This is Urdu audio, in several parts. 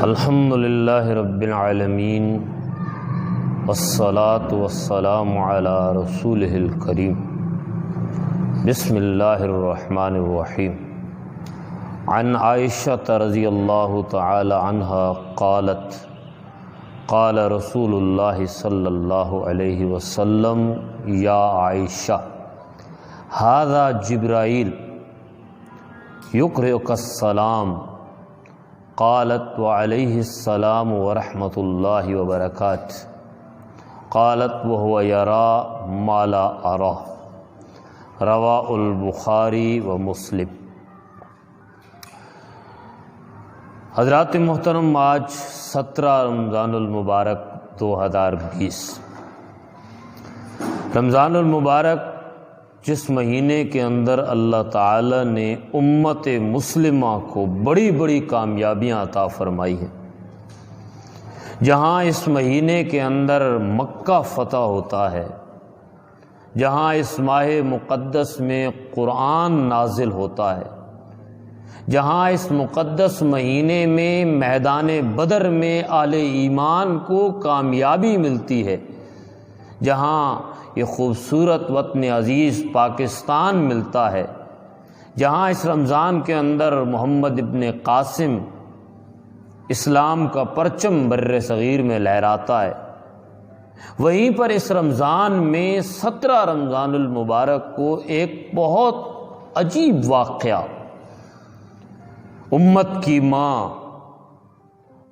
الحمد للہ رب العالمین والصلاة والسلام علی رسولہ الکریم بسم اللہ الرحمن الرحیم عن عائشہ رضی اللہ تعالی عنہا قالت قال رسول اللہ صلی اللہ علیہ وسلم یا عائشہ ھذا جبرائیل یقرئک السلام قالت وعلیہ السلام ورحمۃ اللہ وبرکاتہ قالت وهو یرا ما لا ارى رواہ البخاری و مسلم۔ حضرات محترم، آج 17 رمضان المبارک 2020۔ رمضان المبارک جس مہینے کے اندر اللہ تعالی نے امت مسلمہ کو بڑی بڑی کامیابیاں عطا فرمائی ہیں، جہاں اس مہینے کے اندر مکہ فتح ہوتا ہے، جہاں اس ماہ مقدس میں قرآن نازل ہوتا ہے، جہاں اس مقدس مہینے میں میدان بدر میں اہل ایمان کو کامیابی ملتی ہے، جہاں یہ خوبصورت وطن عزیز پاکستان ملتا ہے، جہاں اس رمضان کے اندر محمد ابن قاسم اسلام کا پرچم بر صغیر میں لہراتا ہے، وہیں پر اس رمضان میں 17 رمضان المبارک کو ایک بہت عجیب واقعہ، امت کی ماں،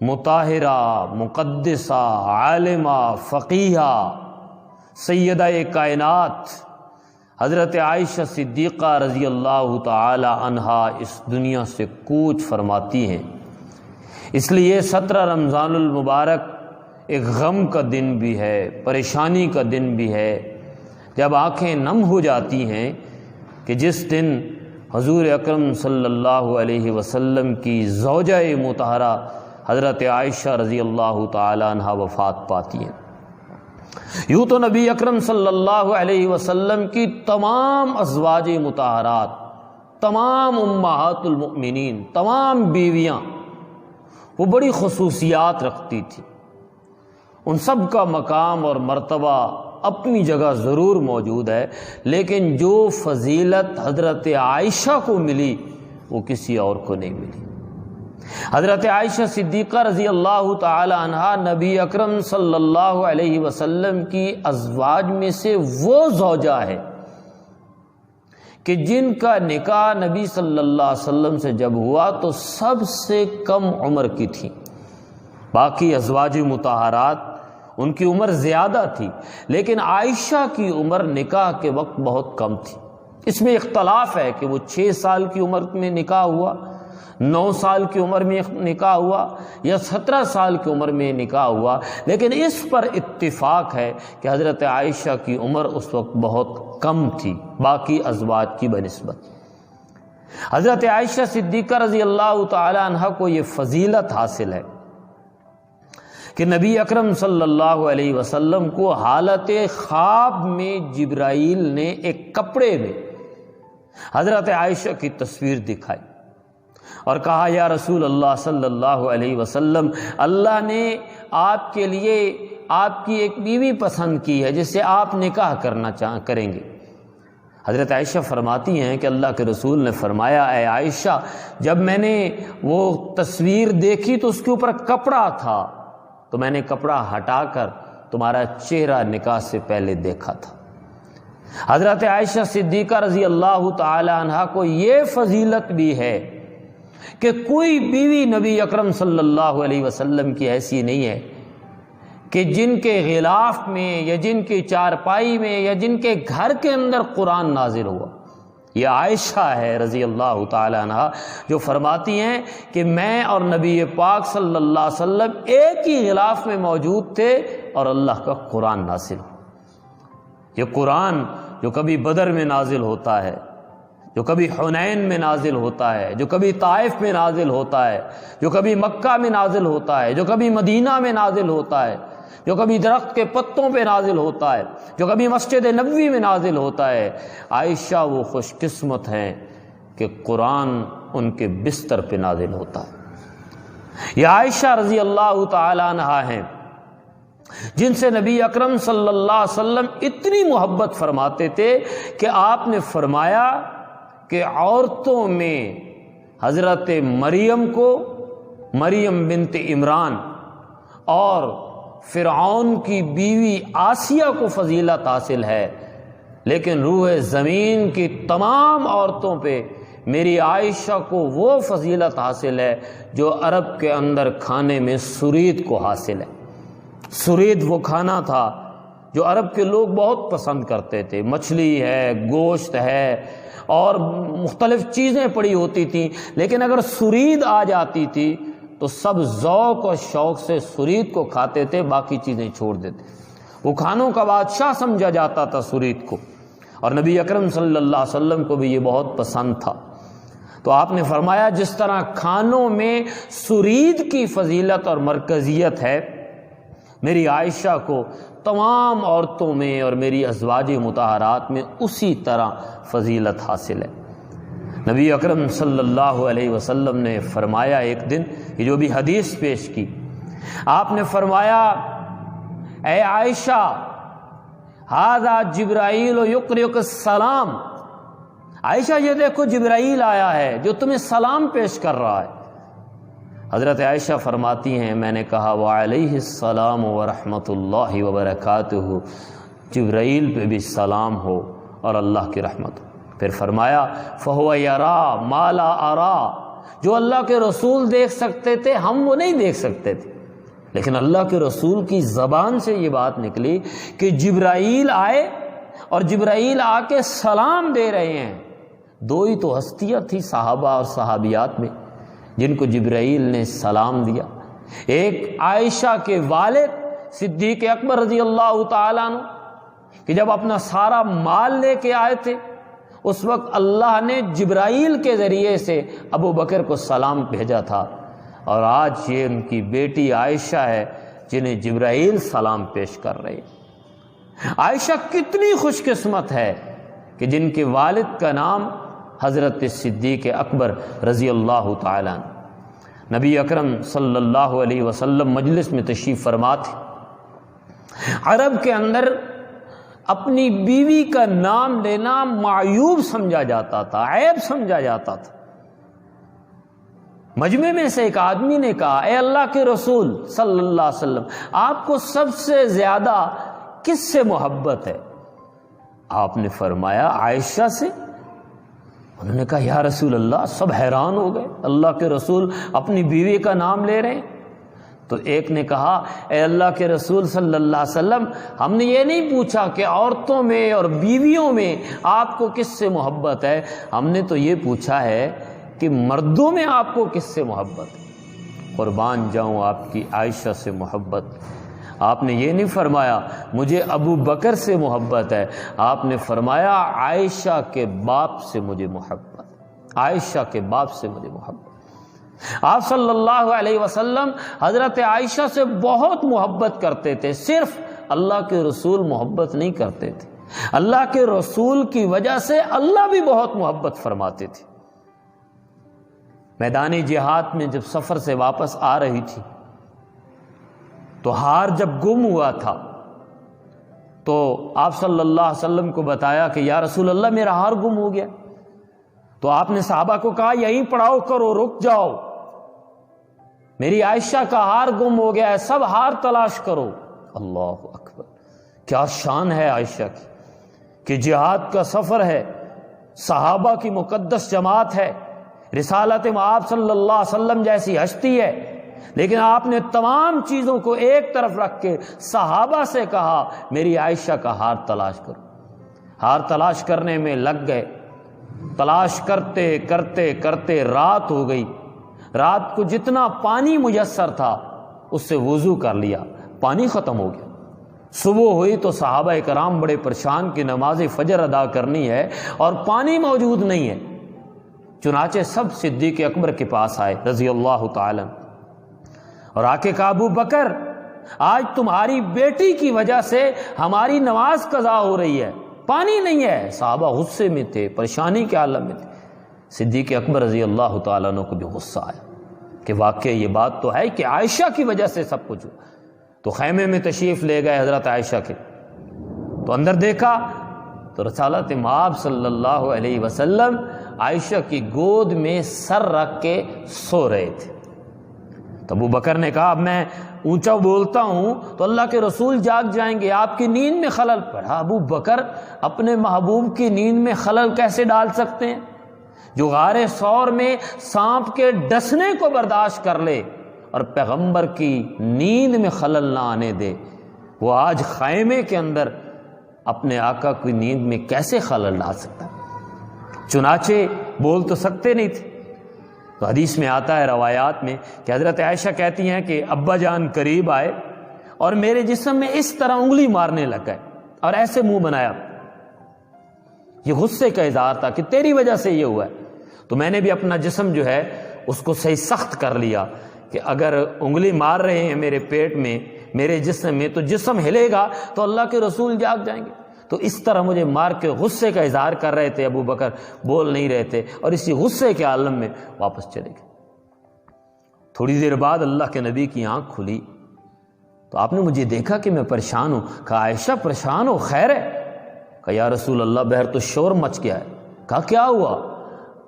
مطہرہ، مقدسہ، عالمہ، فقیہہ، سیدہ کائنات حضرت عائشہ صدیقہ رضی اللہ تعالی عنہا اس دنیا سے کوچ فرماتی ہیں۔ اس لیے 17 رمضان المبارک ایک غم کا دن بھی ہے، پریشانی کا دن بھی ہے، جب آنکھیں نم ہو جاتی ہیں کہ جس دن حضور اکرم صلی اللہ علیہ وسلم کی زوجہ مطہرہ حضرت عائشہ رضی اللہ تعالی عنہا وفات پاتی ہیں۔ یوں تو نبی اکرم صلی اللہ علیہ وسلم کی تمام ازواج مطہرات، تمام امہات المؤمنین، تمام بیویاں وہ بڑی خصوصیات رکھتی تھی، ان سب کا مقام اور مرتبہ اپنی جگہ ضرور موجود ہے، لیکن جو فضیلت حضرت عائشہ کو ملی وہ کسی اور کو نہیں ملی۔ حضرت عائشہ صدیقہ رضی اللہ تعالی عنہا نبی اکرم صلی اللہ علیہ وسلم کی ازواج میں سے وہ زوجہ ہے کہ جن کا نکاح نبی صلی اللہ علیہ وسلم سے جب ہوا تو سب سے کم عمر کی تھی۔ باقی ازواج مطہرات ان کی عمر زیادہ تھی، لیکن عائشہ کی عمر نکاح کے وقت بہت کم تھی۔ اس میں اختلاف ہے کہ وہ 6 سال کی عمر میں نکاح ہوا، 9 سال کی عمر میں نکاح ہوا یا 17 سال کی عمر میں نکاح ہوا، لیکن اس پر اتفاق ہے کہ حضرت عائشہ کی عمر اس وقت بہت کم تھی باقی ازواج کی بنسبت۔ حضرت عائشہ صدیقہ رضی اللہ تعالی عنہ کو یہ فضیلت حاصل ہے کہ نبی اکرم صلی اللہ علیہ وسلم کو حالت خواب میں جبرائیل نے ایک کپڑے میں حضرت عائشہ کی تصویر دکھائی اور کہا یا رسول اللہ صلی اللہ علیہ وسلم، اللہ نے آپ کے لیے آپ کی ایک بیوی پسند کی ہے جس سے آپ نکاح کریں گے۔ حضرت عائشہ فرماتی ہیں کہ اللہ کے رسول نے فرمایا، اے عائشہ، جب میں نے وہ تصویر دیکھی تو اس کے اوپر کپڑا تھا، تو میں نے کپڑا ہٹا کر تمہارا چہرہ نکاح سے پہلے دیکھا تھا۔ حضرت عائشہ صدیقہ رضی اللہ تعالی عنہا کو یہ فضیلت بھی ہے کہ کوئی بیوی نبی اکرم صلی اللہ علیہ وسلم کی ایسی نہیں ہے کہ جن کے غلاف میں یا جن کی چارپائی میں یا جن کے گھر کے اندر قرآن نازل ہوا۔ یہ عائشہ ہے رضی اللہ تعالی عنہا جو فرماتی ہیں کہ میں اور نبی پاک صلی اللہ علیہ وسلم ایک ہی غلاف میں موجود تھے اور اللہ کا قرآن نازل ہوا۔ یہ قرآن جو کبھی بدر میں نازل ہوتا ہے، جو کبھی حنین میں نازل ہوتا ہے، جو کبھی طائف میں نازل ہوتا ہے، جو کبھی مکہ میں نازل ہوتا ہے، جو کبھی مدینہ میں نازل ہوتا ہے، جو کبھی درخت کے پتوں پہ نازل ہوتا ہے، جو کبھی مسجد نبوی میں نازل ہوتا ہے، عائشہ وہ خوش قسمت ہیں کہ قرآن ان کے بستر پہ نازل ہوتا ہے۔ یہ عائشہ رضی اللہ تعالی عنہا ہیں جن سے نبی اکرم صلی اللہ علیہ وسلم اتنی محبت فرماتے تھے کہ آپ نے فرمایا کہ عورتوں میں حضرت مریم کو، مریم بنت عمران اور فرعون کی بیوی آسیہ کو فضیلت حاصل ہے، لیکن روح زمین کی تمام عورتوں پہ میری عائشہ کو وہ فضیلت حاصل ہے جو عرب کے اندر کھانے میں سرید کو حاصل ہے۔ سرید وہ کھانا تھا جو عرب کے لوگ بہت پسند کرتے تھے، مچھلی ہے، گوشت ہے اور مختلف چیزیں پڑی ہوتی تھیں، لیکن اگر سرید آ جاتی تھی تو سب ذوق اور شوق سے سرید کو کھاتے تھے، باقی چیزیں چھوڑ دیتے۔ وہ کھانوں کا بادشاہ سمجھا جاتا تھا سرید کو، اور نبی اکرم صلی اللہ علیہ وسلم کو بھی یہ بہت پسند تھا۔ تو آپ نے فرمایا جس طرح کھانوں میں سرید کی فضیلت اور مرکزیت ہے، میری عائشہ کو تمام عورتوں میں اور میری ازواج مطہرات میں اسی طرح فضیلت حاصل ہے۔ نبی اکرم صلی اللہ علیہ وسلم نے فرمایا ایک دن، یہ جو بھی حدیث پیش کی، آپ نے فرمایا اے عائشہ ھذا جبرائیل یقرئک السلام، عائشہ یہ دیکھو جبرائیل آیا ہے جو تمہیں سلام پیش کر رہا ہے۔ حضرت عائشہ فرماتی ہیں میں نے کہا وعلیہ السلام ورحمۃ اللہ وبرکاتہ، جبرائیل پہ بھی سلام ہو اور اللہ کی رحمت ہو۔ پھر فرمایا فہو یرا ما لا ارا، جو اللہ کے رسول دیکھ سکتے تھے ہم وہ نہیں دیکھ سکتے تھے، لیکن اللہ کے رسول کی زبان سے یہ بات نکلی کہ جبرائیل آئے اور جبرائیل آ کے سلام دے رہے ہیں۔ دو ہی تو ہستیاں تھیں صحابہ اور صحابیات میں جن کو جبرائیل نے سلام دیا، ایک عائشہ کے والد صدیق اکبر رضی اللہ تعالیٰ عنہ کہ جب اپنا سارا مال لے کے آئے تھے اس وقت اللہ نے جبرائیل کے ذریعے سے ابو بکر کو سلام بھیجا تھا، اور آج یہ ان کی بیٹی عائشہ ہے جنہیں جبرائیل سلام پیش کر رہے ہیں۔ عائشہ کتنی خوش قسمت ہے کہ جن کے والد کا نام حضرت صدیق اکبر رضی اللہ تعالیٰ عنہ۔ نبی اکرم صلی اللہ علیہ وسلم مجلس میں تشریف فرما تھے، عرب کے اندر اپنی بیوی کا نام لینا معیوب سمجھا جاتا تھا، عیب سمجھا جاتا تھا۔ مجمع میں سے ایک آدمی نے کہا اے اللہ کے رسول صلی اللہ علیہ وسلم، آپ کو سب سے زیادہ کس سے محبت ہے؟ آپ نے فرمایا عائشہ سے۔ انہوں نے کہا یا رسول اللہ، سب حیران ہو گئے، اللہ کے رسول اپنی بیوی کا نام لے رہے ہیں۔ تو ایک نے کہا اے اللہ کے رسول صلی اللہ علیہ وسلم، ہم نے یہ نہیں پوچھا کہ عورتوں میں اور بیویوں میں آپ کو کس سے محبت ہے، ہم نے تو یہ پوچھا ہے کہ مردوں میں آپ کو کس سے محبت ہے۔ قربان جاؤں آپ کی عائشہ سے محبت۔ آپ نے یہ نہیں فرمایا مجھے ابو بکر سے محبت ہے، آپ نے فرمایا عائشہ کے باپ سے مجھے محبت، عائشہ کے باپ سے مجھے محبت۔ آپ صلی اللہ علیہ وسلم حضرت عائشہ سے بہت محبت کرتے تھے، صرف اللہ کے رسول محبت نہیں کرتے تھے، اللہ کے رسول کی وجہ سے اللہ بھی بہت محبت فرماتے تھے۔ میدانی جہاد میں جب سفر سے واپس آ رہی تھی تو ہار جب گم ہوا تھا تو آپ صلی اللہ علیہ وسلم کو بتایا کہ یا رسول اللہ میرا ہار گم ہو گیا۔ تو آپ نے صحابہ کو کہا یہیں پڑاؤ کرو، رک جاؤ، میری عائشہ کا ہار گم ہو گیا ہے، سب ہار تلاش کرو۔ اللہ اکبر، کیا شان ہے عائشہ کی کہ جہاد کا سفر ہے، صحابہ کی مقدس جماعت ہے، رسالت آپ صلی اللہ علیہ وسلم جیسی ہستی ہے، لیکن آپ نے تمام چیزوں کو ایک طرف رکھ کے صحابہ سے کہا میری عائشہ کا ہار تلاش کرو۔ ہار تلاش کرنے میں لگ گئے، تلاش کرتے کرتے کرتے رات ہو گئی۔ رات کو جتنا پانی میسر تھا اس سے وضو کر لیا، پانی ختم ہو گیا۔ صبح ہوئی تو صحابہ کرام بڑے پریشان کہ نماز فجر ادا کرنی ہے اور پانی موجود نہیں ہے۔ چنانچہ سب صدیق اکبر کے پاس آئے رضی اللہ تعالی اور آ کے کہا ابو بکر آج تمہاری بیٹی کی وجہ سے ہماری نماز قضا ہو رہی ہے، پانی نہیں ہے۔ صحابہ غصے میں تھے، پریشانی کے عالم میں تھے۔ صدیق اکبر رضی اللہ تعالیٰ عنہ کو بھی غصہ آیا، کہ واقعی یہ بات تو ہے کہ عائشہ کی وجہ سے سب کچھ ہوا۔ تو خیمے میں تشریف لے گئے حضرت عائشہ کے، تو اندر دیکھا تو رسالت مآب صلی اللہ علیہ وسلم عائشہ کی گود میں سر رکھ کے سو رہے تھے۔ تو ابو بکر نے کہا اب میں اونچا بولتا ہوں تو اللہ کے رسول جاگ جائیں گے، آپ کی نیند میں خلل پڑا۔ ابو بکر اپنے محبوب کی نیند میں خلل کیسے ڈال سکتے ہیں؟ جو غار ثور میں سانپ کے ڈسنے کو برداشت کر لے اور پیغمبر کی نیند میں خلل نہ آنے دے، وہ آج خیمے کے اندر اپنے آقا کی نیند میں کیسے خلل ڈال سکتا ہے؟ چنانچہ بول تو سکتے نہیں تھے۔ تو حدیث میں آتا ہے، روایات میں، کہ حضرت عائشہ کہتی ہیں کہ ابا جان قریب آئے اور میرے جسم میں اس طرح انگلی مارنے لگ گئے اور ایسے منہ بنایا۔ یہ غصے کا اظہار تھا کہ تیری وجہ سے یہ ہوا ہے۔ تو میں نے بھی اپنا جسم جو ہے اس کو صحیح سخت کر لیا کہ اگر انگلی مار رہے ہیں میرے پیٹ میں، میرے جسم میں، تو جسم ہلے گا تو اللہ کے رسول جاگ جائیں گے۔ تو اس طرح مجھے مار کے غصے کا اظہار کر رہے تھے ابو بکر، بول نہیں رہے تھے، اور اسی غصے کے عالم میں واپس چلے گئے۔ تھوڑی دیر بعد اللہ کے نبی کی آنکھ کھلی تو آپ نے مجھے دیکھا کہ میں پریشان ہوں۔ کہا عائشہ پریشان ہو، خیر ہے؟ کہا یا رسول اللہ بہر تو شور مچ گیا ہے۔ کہا کیا ہوا؟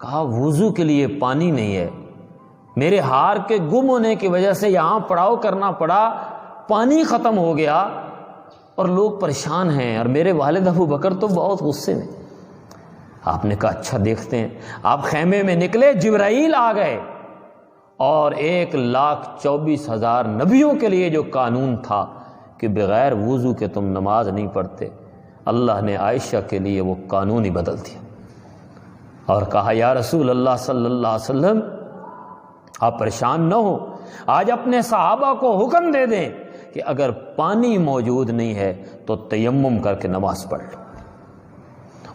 کہا وضو کے لیے پانی نہیں ہے، میرے ہار کے گم ہونے کی وجہ سے یہاں پڑاؤ کرنا پڑا، پانی ختم ہو گیا اور لوگ پریشان ہیں، اور میرے والد ابو بکر تو بہت غصے میں۔ آپ نے کہا اچھا دیکھتے ہیں۔ آپ خیمے میں نکلے، جبرائیل آ گئے، اور 1,24,000 نبیوں کے لیے جو قانون تھا کہ بغیر وضو کے تم نماز نہیں پڑھتے، اللہ نے عائشہ کے لیے وہ قانون ہی بدل دیا اور کہا یا رسول اللہ صلی اللہ علیہ وسلم آپ پریشان نہ ہو، آج اپنے صحابہ کو حکم دے دیں کہ اگر پانی موجود نہیں ہے تو تیمم کر کے نماز پڑھ لو۔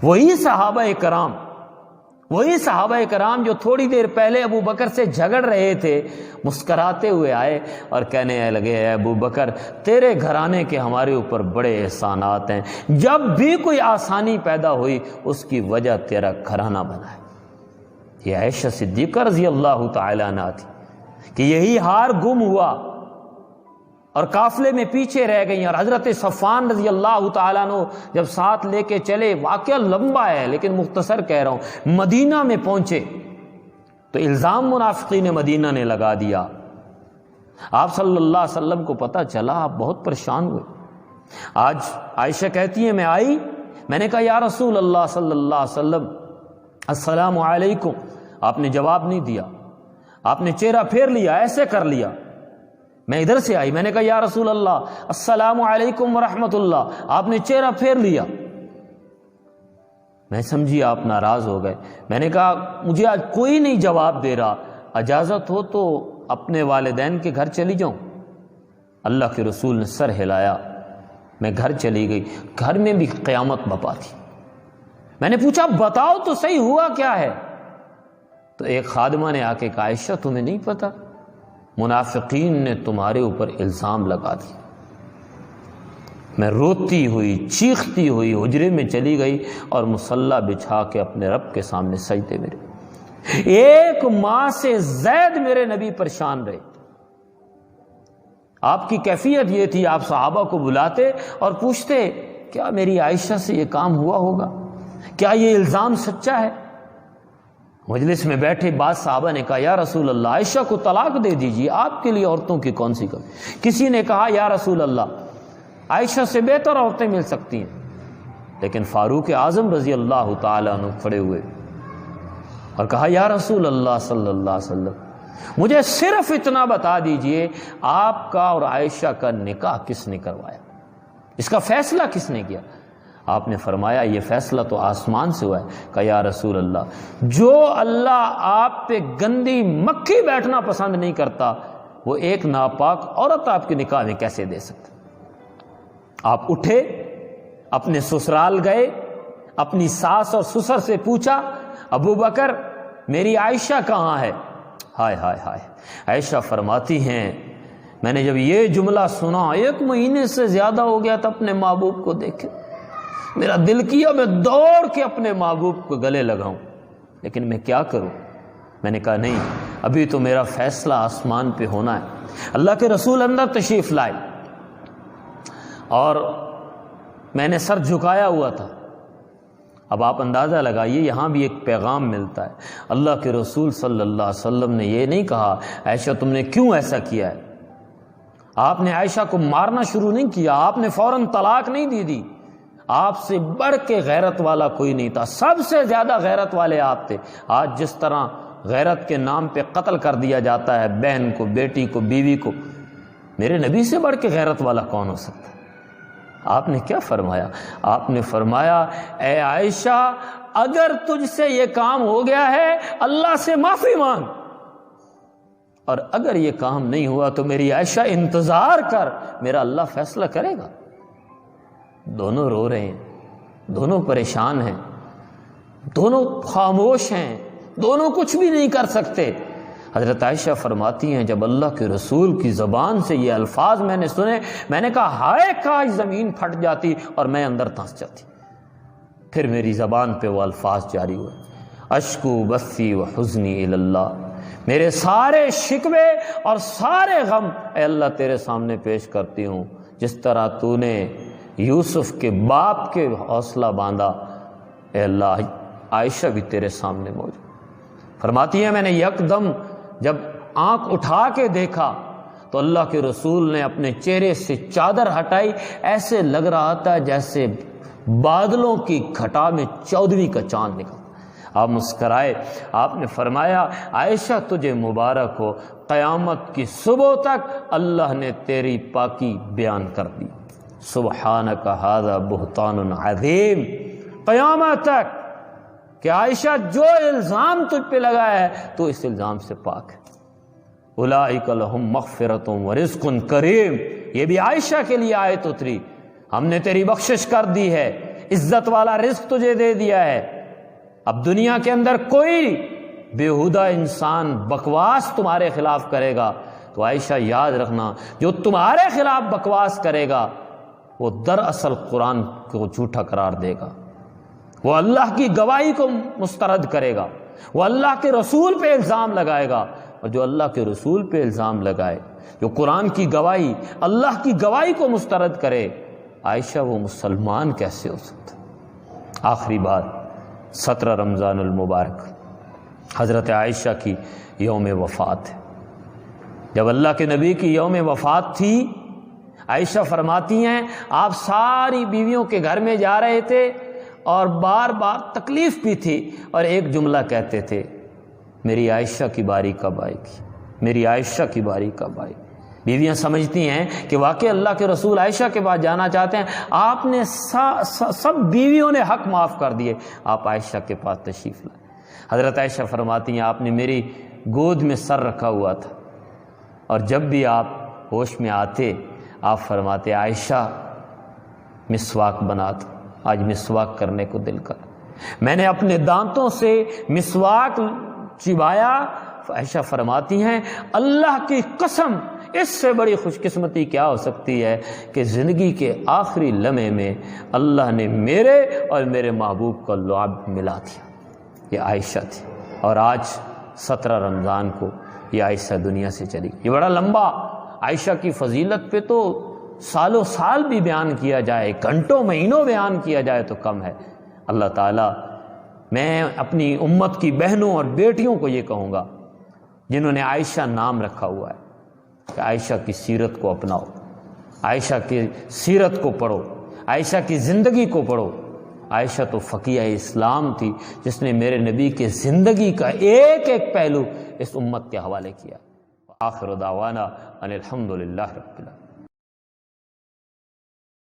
وہی صحابہ کرام جو تھوڑی دیر پہلے ابو بکر سے جھگڑ رہے تھے، مسکراتے ہوئے آئے اور کہنے لگے اے ابو بکر تیرے گھرانے کے ہمارے اوپر بڑے احسانات ہیں، جب بھی کوئی آسانی پیدا ہوئی اس کی وجہ تیرا گھرانہ بنا ہے۔ یہ عائشہ صدیقہ رضی اللہ تعالیٰ عنہا تھی کہ یہی ہار گم ہوا اور قافلے میں پیچھے رہ گئی، اور حضرت صفوان رضی اللہ تعالیٰ عنہ جب ساتھ لے کے چلے، واقعہ لمبا ہے لیکن مختصر کہہ رہا ہوں، مدینہ میں پہنچے تو الزام منافقین مدینہ نے لگا دیا۔ آپ صلی اللہ علیہ وسلم کو پتہ چلا، آپ بہت پریشان ہوئے۔ آج عائشہ کہتی ہیں میں آئی، میں نے کہا یا رسول اللہ صلی اللہ علیہ وسلم السلام علیکم، آپ نے جواب نہیں دیا، آپ نے چہرہ پھیر لیا، ایسے کر لیا۔ میں ادھر سے آئی، میں نے کہا یا رسول اللہ السلام علیکم ورحمۃ اللہ، آپ نے چہرہ پھیر لیا۔ میں سمجھی آپ ناراض ہو گئے۔ میں نے کہا مجھے آج کوئی نہیں جواب دے رہا، اجازت ہو تو اپنے والدین کے گھر چلی جاؤں۔ اللہ کے رسول نے سر ہلایا، میں گھر چلی گئی۔ گھر میں بھی قیامت بپا تھی۔ میں نے پوچھا بتاؤ تو صحیح ہوا کیا ہے؟ تو ایک خادمہ نے آ کے کہا عائشہ تمہیں نہیں پتا، منافقین نے تمہارے اوپر الزام لگا دیا۔ میں روتی ہوئی چیختی ہوئی حجرے میں چلی گئی اور مصلی بچھا کے اپنے رب کے سامنے سجدے میں رہی۔ 1 ماہ سے زائد میرے نبی پریشان رہے۔ آپ کی کیفیت یہ تھی، آپ صحابہ کو بلاتے اور پوچھتے کیا میری عائشہ سے یہ کام ہوا ہوگا، کیا یہ الزام سچا ہے؟ مجلس میں بیٹھے بعض صحابہ نے کہا یا رسول اللہ عائشہ کو طلاق دے دیجیے، آپ کے لیے عورتوں کی کون سی کمی۔ کسی نے کہا یا رسول اللہ عائشہ سے بہتر عورتیں مل سکتی ہیں، لیکن فاروق اعظم رضی اللہ تعالیٰ عنہ کھڑے ہوئے اور کہا یا رسول اللہ صلی اللہ علیہ وسلم مجھے صرف اتنا بتا دیجئے آپ کا اور عائشہ کا نکاح کس نے کروایا، اس کا فیصلہ کس نے کیا؟ آپ نے فرمایا یہ فیصلہ تو آسمان سے ہوا ہے۔ کہا یا رسول اللہ جو اللہ آپ پہ گندی مکھی بیٹھنا پسند نہیں کرتا وہ ایک ناپاک عورت آپ کے نکاح میں کیسے دے سکتا؟ آپ اٹھے، اپنے سسرال گئے، اپنی ساس اور سسر سے پوچھا ابو بکر میری عائشہ کہاں ہے؟ ہائے ہائے ہائے، عائشہ فرماتی ہیں میں نے جب یہ جملہ سنا 1 مہینے سے زیادہ ہو گیا تھا اپنے محبوب کو دیکھے، میرا دل کیا میں دوڑ کے اپنے محبوب کو گلے لگاؤں، لیکن میں کیا کروں؟ میں نے کہا نہیں، ابھی تو میرا فیصلہ آسمان پہ ہونا ہے۔ اللہ کے رسول اندر تشریف لائے اور میں نے سر جھکایا ہوا تھا۔ اب آپ اندازہ لگائیے، یہاں بھی ایک پیغام ملتا ہے۔ اللہ کے رسول صلی اللہ علیہ وسلم نے یہ نہیں کہا عائشہ تم نے کیوں ایسا کیا ہے، آپ نے عائشہ کو مارنا شروع نہیں کیا، آپ نے فوراً طلاق نہیں دی۔ آپ سے بڑھ کے غیرت والا کوئی نہیں تھا، سب سے زیادہ غیرت والے آپ تھے۔ آج جس طرح غیرت کے نام پہ قتل کر دیا جاتا ہے بہن کو، بیٹی کو، بیوی کو، میرے نبی سے بڑھ کے غیرت والا کون ہو سکتا ہے؟ آپ نے کیا فرمایا؟ آپ نے فرمایا اے عائشہ اگر تجھ سے یہ کام ہو گیا ہے اللہ سے معافی مانگ، اور اگر یہ کام نہیں ہوا تو میری عائشہ انتظار کر، میرا اللہ فیصلہ کرے گا۔ دونوں رو رہے ہیں، دونوں پریشان ہیں، دونوں خاموش ہیں، دونوں کچھ بھی نہیں کر سکتے۔ حضرت عائشہ فرماتی ہیں جب اللہ کے رسول کی زبان سے یہ الفاظ میں نے سنے، میں نے کہا ہائے کاش زمین پھٹ جاتی اور میں اندر دھنس جاتی۔ پھر میری زبان پہ وہ الفاظ جاری ہوئے، اشکو بثی و حزنی الی اللہ، میرے سارے شکوے اور سارے غم اے اللہ تیرے سامنے پیش کرتی ہوں۔ جس طرح تو نے یوسف کے باپ کے حوصلہ باندھا، اے اللہ عائشہ بھی تیرے سامنے موجود۔ فرماتی ہے میں نے یکدم جب آنکھ اٹھا کے دیکھا تو اللہ کے رسول نے اپنے چہرے سے چادر ہٹائی، ایسے لگ رہا تھا جیسے بادلوں کی گھٹا میں 14ویں کا چاند نکلا۔ آپ مسکرائے، آپ نے فرمایا عائشہ تجھے مبارک ہو، قیامت کی صبح تک اللہ نے تیری پاکی بیان کر دی۔ سبحانک ھذا بہتان عظیم، قیامت تک کہ عائشہ جو الزام تجھ پہ لگایا ہے تو اس الزام سے پاک ہے۔ اولئک لہم مغفرۃ ورزق کریم، یہ بھی عائشہ کے لیے آیت اتری، ہم نے تیری بخشش کر دی ہے، عزت والا رزق تجھے دے دیا ہے۔ اب دنیا کے اندر کوئی بیہودہ انسان بکواس تمہارے خلاف کرے گا تو عائشہ یاد رکھنا جو تمہارے خلاف بکواس کرے گا وہ دراصل قرآن کو جھوٹا قرار دے گا، وہ اللہ کی گواہی کو مسترد کرے گا، وہ اللہ کے رسول پہ الزام لگائے گا، اور جو اللہ کے رسول پہ الزام لگائے، جو قرآن کی گواہی، اللہ کی گواہی کو مسترد کرے، عائشہ وہ مسلمان کیسے ہو سکتا؟ آخری بات، 17 رمضان المبارک حضرت عائشہ کی یوم وفات ہے۔ جب اللہ کے نبی کی یوم وفات تھی، عائشہ فرماتی ہیں آپ ساری بیویوں کے گھر میں جا رہے تھے اور بار بار تکلیف بھی تھی، اور ایک جملہ کہتے تھے میری عائشہ کی باری کب آئے گی، میری عائشہ کی باری کب آئے گی۔ بیویاں سمجھتی ہیں کہ واقعی اللہ کے رسول عائشہ کے پاس جانا چاہتے ہیں، آپ نے سب بیویوں نے حق معاف کر دیے، آپ عائشہ کے پاس تشریف لائے۔ حضرت عائشہ فرماتی ہیں آپ نے میری گود میں سر رکھا ہوا تھا، اور جب بھی آپ ہوش میں آتے آپ فرماتے عائشہ مسواک بنا دو، آج مسواک کرنے کو دل کر۔ میں نے اپنے دانتوں سے مسواک چبایا، عائشہ فرماتی ہیں اللہ کی قسم اس سے بڑی خوش قسمتی کیا ہو سکتی ہے کہ زندگی کے آخری لمحے میں اللہ نے میرے اور میرے محبوب کا لعاب ملا دیا۔ یہ عائشہ تھی، اور آج 17 رمضان کو یہ عائشہ دنیا سے چلی۔ یہ بڑا لمبا، عائشہ کی فضیلت پہ تو سالوں سال بھی بیان کیا جائے، گھنٹوں مہینوں بیان کیا جائے تو کم ہے۔ اللہ تعالیٰ، میں اپنی امت کی بہنوں اور بیٹیوں کو یہ کہوں گا جنہوں نے عائشہ نام رکھا ہوا ہے کہ عائشہ کی سیرت کو اپناؤ، عائشہ کی سیرت کو پڑھو، عائشہ کی زندگی کو پڑھو۔ عائشہ تو فقیہ اسلام تھی جس نے میرے نبی کے زندگی کا ایک ایک پہلو اس امت کے حوالے کیا۔ آخر دعوانا ان الحمد للہ رب العالمین۔